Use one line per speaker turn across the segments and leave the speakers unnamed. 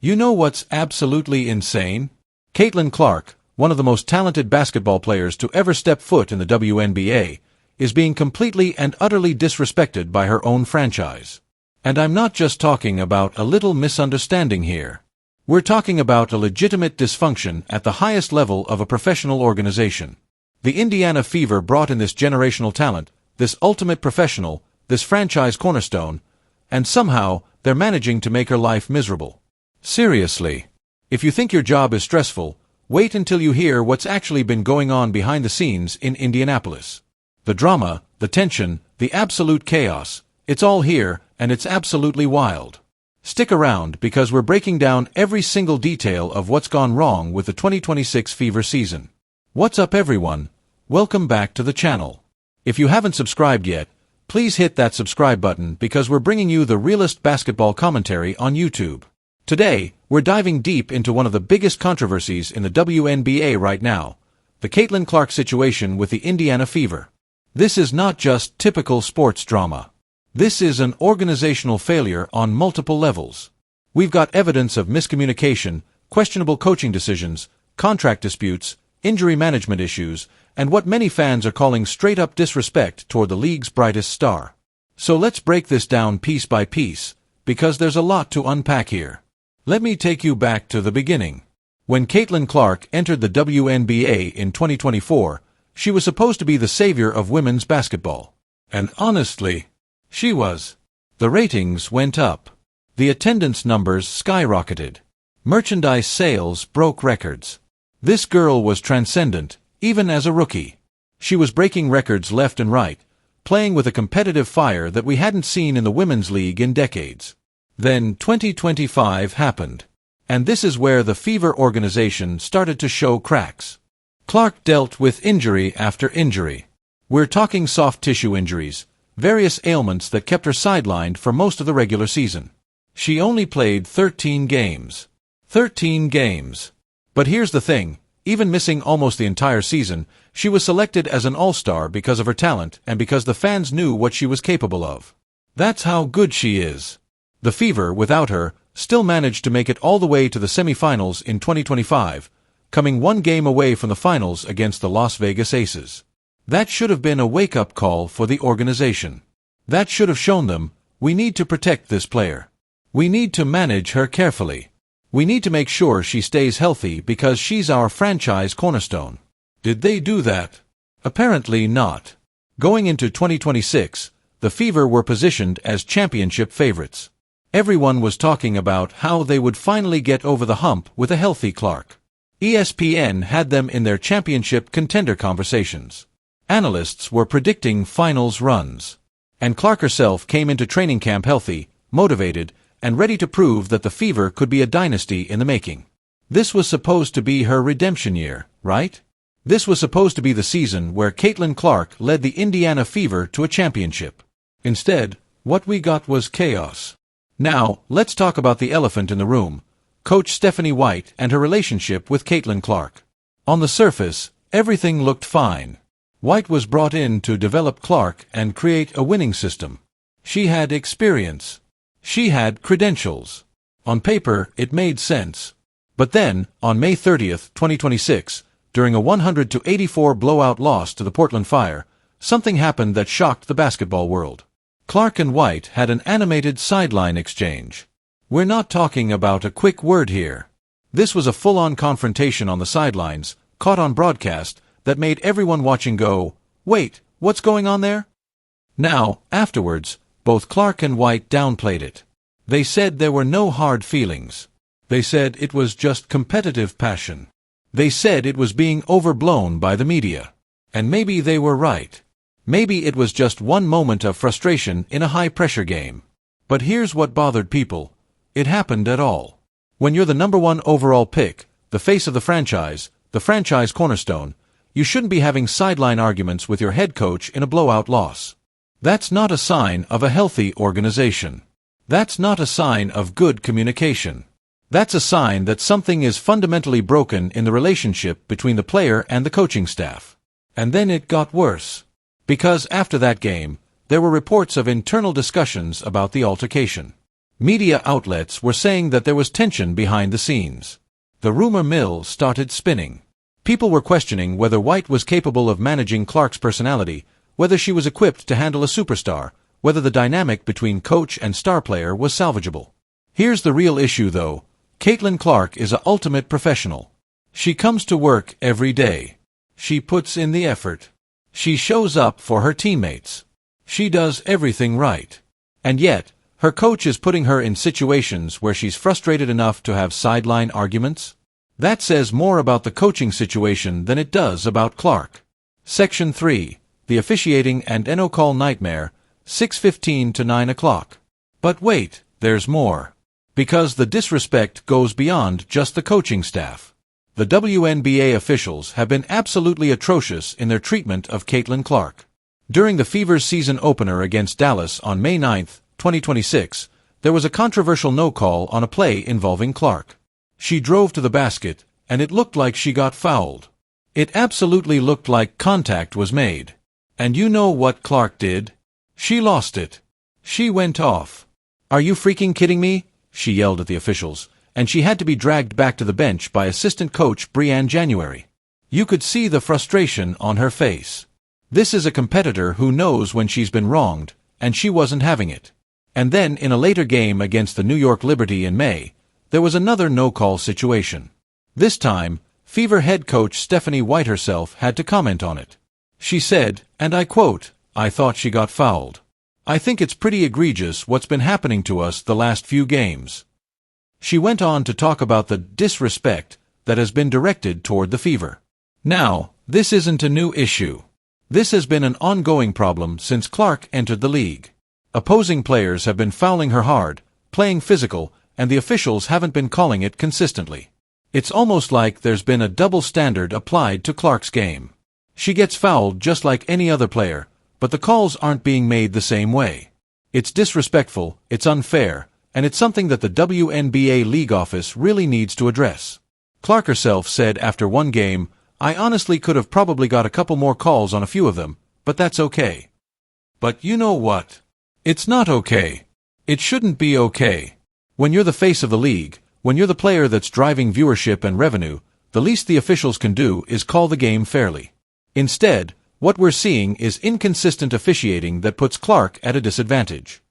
You know what's absolutely insane? Caitlin Clark, one of the most talented basketball players to ever step foot in the WNBA, is being completely and utterly disrespected by her own franchise. And I'm not just talking about a little misunderstanding here. We're talking about a legitimate dysfunction at the highest level of a professional organization. The Indiana Fever brought in this generational talent, this ultimate professional, this franchise cornerstone, and somehow they're managing to make her life miserable. Seriously. If you think your job is stressful, wait until you hear what's actually been going on behind the scenes in Indianapolis. The drama, the tension, the absolute chaos, it's all here, and it's absolutely wild. Stick around because we're breaking down every single detail of what's gone wrong with the 2026 Fever season. What's up, everyone? Welcome back to the channel. If you haven't subscribed yet, please hit that subscribe button because we're bringing you the realest basketball commentary on YouTube. Today, we're diving deep into one of the biggest controversies in the WNBA right now, the Caitlin Clark situation with the Indiana Fever. This is not just typical sports drama. This is an organizational failure on multiple levels. We've got evidence of miscommunication, questionable coaching decisions, contract disputes, injury management issues, and what many fans are calling straight-up disrespect toward the league's brightest star. So let's break this down piece by piece, because there's a lot to unpack here. Let me take you back to the beginning. When Caitlin Clark entered the WNBA in 2024, she was supposed to be the savior of women's basketball. And honestly, she was. The ratings went up. The attendance numbers skyrocketed. Merchandise sales broke records. This girl was transcendent, even as a rookie. She was breaking records left and right, playing with a competitive fire that we hadn't seen in the women's league in decades. Then 2025 happened. And this is where the Fever organization started to show cracks. Clark dealt with injury after injury. We're talking soft tissue injuries, various ailments that kept her sidelined for most of the regular season. She only played 13 games. 13 games. But here's the thing, even missing almost the entire season, she was selected as an all-star because of her talent and because the fans knew what she was capable of. That's how good she is. The Fever, without her, still managed to make it all the way to the semifinals in 2025, coming one game away from the finals against the Las Vegas Aces. That should have been a wake-up call for the organization. That should have shown them, we need to protect this player. We need to manage her carefully. We need to make sure she stays healthy because she's our franchise cornerstone. Did they do that? Apparently not. Going into 2026, the Fever were positioned as championship favorites. Everyone was talking about how they would finally get over the hump with a healthy Clark. ESPN had them in their championship contender conversations. Analysts were predicting finals runs. And Clark herself came into training camp healthy, motivated, and ready to prove that the Fever could be a dynasty in the making. This was supposed to be her redemption year, right? This was supposed to be the season where Caitlin Clark led the Indiana Fever to a championship. Instead, what we got was chaos. Now, let's talk about the elephant in the room, Coach Stephanie White and her relationship with Caitlin Clark. On the surface, everything looked fine. White was brought in to develop Clark and create a winning system. She had experience. She had credentials. On paper, it made sense. But then, on May 30th, 2026, during a 100-84 blowout loss to the Portland Fire, something happened that shocked the basketball world. Clark and White had an animated sideline exchange. We're not talking about a quick word here. This was a full-on confrontation on the sidelines, caught on broadcast, that made everyone watching go, "Wait, what's going on there?" Now, afterwards, both Clark and White downplayed it. They said there were no hard feelings. They said it was just competitive passion. They said it was being overblown by the media. And maybe they were right. Maybe it was just one moment of frustration in a high-pressure game. But here's what bothered people. It happened at all. When you're the #1 overall pick, the face of the franchise cornerstone, you shouldn't be having sideline arguments with your head coach in a blowout loss. That's not a sign of a healthy organization. That's not a sign of good communication. That's a sign that something is fundamentally broken in the relationship between the player and the coaching staff. And then it got worse. Because after that game, there were reports of internal discussions about the altercation. Media outlets were saying that there was tension behind the scenes. The rumor mill started spinning. People were questioning whether White was capable of managing Clark's personality, whether she was equipped to handle a superstar, whether the dynamic between coach and star player was salvageable. Here's the real issue though. Caitlin Clark is an ultimate professional. She comes to work every day. She puts in the effort. She shows up for her teammates. She does everything right. And yet, her coach is putting her in situations where she's frustrated enough to have sideline arguments? That says more about the coaching situation than it does about Clark. Section 3. The officiating and no-call nightmare, 6:15 to 9 o'clock. But wait, there's more. Because the disrespect goes beyond just the coaching staff. The WNBA officials have been absolutely atrocious in their treatment of Caitlin Clark. During the Fever's season opener against Dallas on May 9, 2026, there was a controversial no-call on a play involving Clark. She drove to the basket, and it looked like she got fouled. It absolutely looked like contact was made. And you know what Clark did? She lost it. She went off. "Are you freaking kidding me?" she yelled at the officials, and she had to be dragged back to the bench by assistant coach Brianne January. You could see the frustration on her face. This is a competitor who knows when she's been wronged, and she wasn't having it. And then in a later game against the New York Liberty in May, there was another no-call situation. This time, Fever head coach Stephanie White herself had to comment on it. She said, and I quote, "I thought she got fouled. I think it's pretty egregious what's been happening to us the last few games." She went on to talk about the disrespect that has been directed toward the Fever. Now, this isn't a new issue. This has been an ongoing problem since Clark entered the league. Opposing players have been fouling her hard, playing physical, and the officials haven't been calling it consistently. It's almost like there's been a double standard applied to Clark's game. She gets fouled just like any other player, but the calls aren't being made the same way. It's disrespectful, it's unfair, and it's something that the WNBA league office really needs to address. Clark herself said after one game, "I honestly could have probably got a couple more calls on a few of them, but that's okay." But you know what? It's not okay. It shouldn't be okay. When you're the face of the league, when you're the player that's driving viewership and revenue, the least the officials can do is call the game fairly. Instead, what we're seeing is inconsistent officiating that puts Clark at a disadvantage.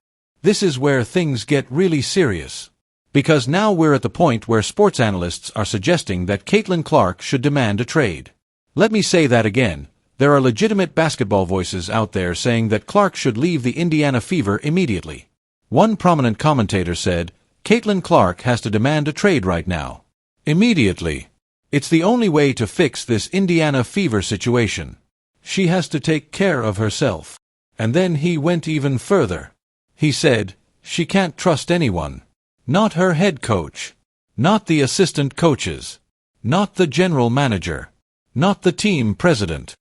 This is where things get really serious. Because now we're at the point where sports analysts are suggesting that Caitlin Clark should demand a trade. Let me say that again. There are legitimate basketball voices out there saying that Clark should leave the Indiana Fever immediately. One prominent commentator said, "Caitlin Clark has to demand a trade right now. Immediately. It's the only way to fix this Indiana Fever situation. She has to take care of herself." And then he went even further. He said, she can't trust anyone. Not her head coach. Not the assistant coaches. Not the general manager. Not the team president.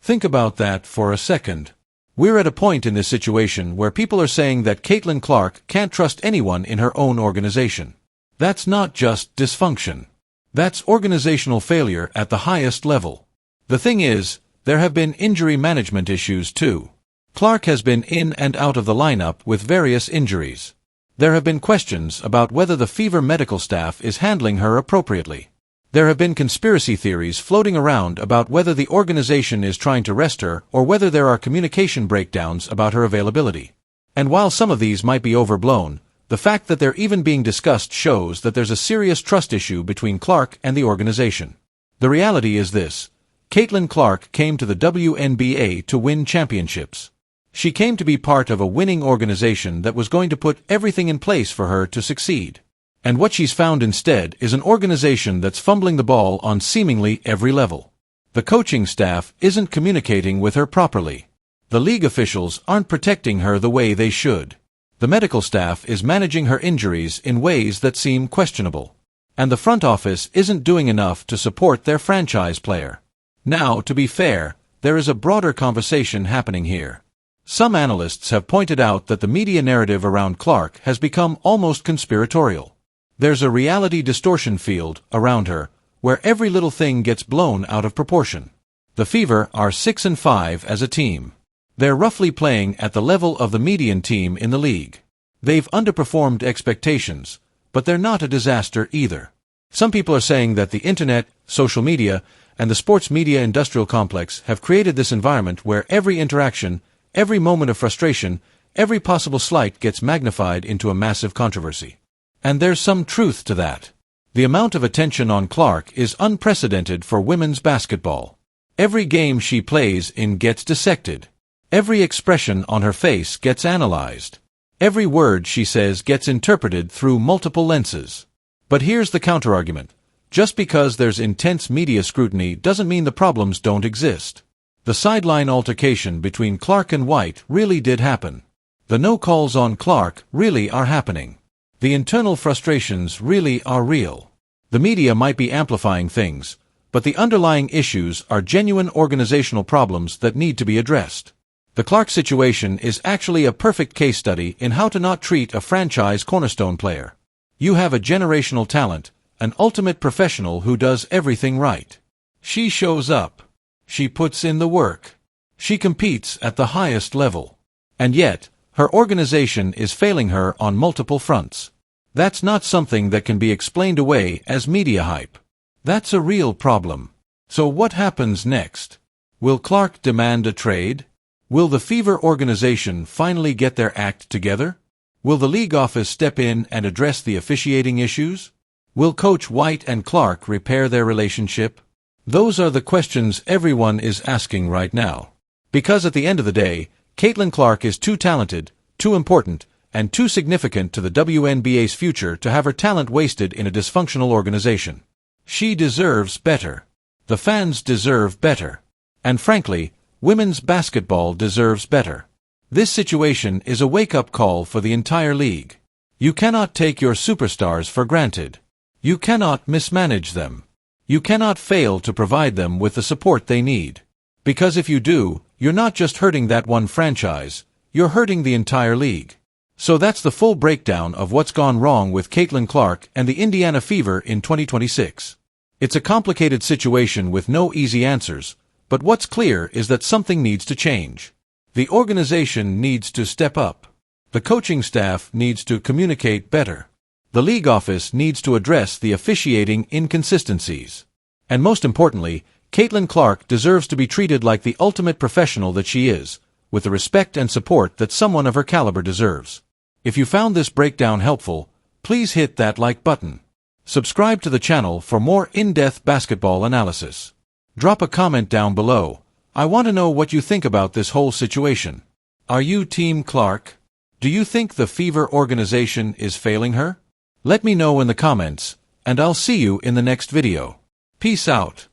Think about that for a second. We're at a point in this situation where people are saying that Caitlin Clark can't trust anyone in her own organization. That's not just dysfunction. That's organizational failure at the highest level. The thing is, there have been injury management issues too. Clark has been in and out of the lineup with various injuries. There have been questions about whether the Fever medical staff is handling her appropriately. There have been conspiracy theories floating around about whether the organization is trying to rest her or whether there are communication breakdowns about her availability. And while some of these might be overblown, the fact that they're even being discussed shows that there's a serious trust issue between Clark and the organization. The reality is this. Caitlin Clark came to the WNBA to win championships. She came to be part of a winning organization that was going to put everything in place for her to succeed. And what she's found instead is an organization that's fumbling the ball on seemingly every level. The coaching staff isn't communicating with her properly. The league officials aren't protecting her the way they should. The medical staff is managing her injuries in ways that seem questionable. And the front office isn't doing enough to support their franchise player. Now, to be fair, there is a broader conversation happening here. Some analysts have pointed out that the media narrative around Clark has become almost conspiratorial. There's a reality distortion field around her, where every little thing gets blown out of proportion. The Fever are 6-5 as a team. They're roughly playing at the level of the median team in the league. They've underperformed expectations, but they're not a disaster either. Some people are saying that the internet, social media, and the sports media industrial complex have created this environment where every interaction, every moment of frustration, every possible slight gets magnified into a massive controversy. And there's some truth to that. The amount of attention on Clark is unprecedented for women's basketball. Every game she plays in gets dissected. Every expression on her face gets analyzed. Every word she says gets interpreted through multiple lenses. But here's the counterargument. Just because there's intense media scrutiny doesn't mean the problems don't exist. The sideline altercation between Clark and White really did happen. The no calls on Clark really are happening. The internal frustrations really are real. The media might be amplifying things, but the underlying issues are genuine organizational problems that need to be addressed. The Clark situation is actually a perfect case study in how to not treat a franchise cornerstone player. You have a generational talent, an ultimate professional who does everything right. She shows up. She puts in the work. She competes at the highest level. And yet, her organization is failing her on multiple fronts. That's not something that can be explained away as media hype. That's a real problem. So what happens next? Will Clark demand a trade? Will the Fever organization finally get their act together? Will the league office step in and address the officiating issues? Will Coach White and Clark repair their relationship? Those are the questions everyone is asking right now. Because at the end of the day, Caitlin Clark is too talented, too important, and too significant to the WNBA's future to have her talent wasted in a dysfunctional organization. She deserves better. The fans deserve better. And frankly, women's basketball deserves better. This situation is a wake-up call for the entire league. You cannot take your superstars for granted. You cannot mismanage them. You cannot fail to provide them with the support they need. Because if you do, you're not just hurting that one franchise, you're hurting the entire league. So that's the full breakdown of what's gone wrong with Caitlin Clark and the Indiana Fever in 2026. It's a complicated situation with no easy answers, but what's clear is that something needs to change. The organization needs to step up. The coaching staff needs to communicate better. The league office needs to address the officiating inconsistencies. And most importantly, Caitlin Clark deserves to be treated like the ultimate professional that she is, with the respect and support that someone of her caliber deserves. If you found this breakdown helpful, please hit that like button. Subscribe to the channel for more in-depth basketball analysis. Drop a comment down below. I want to know what you think about this whole situation. Are you Team Clark? Do you think the Fever organization is failing her? Let me know in the comments, and I'll see you in the next video. Peace out.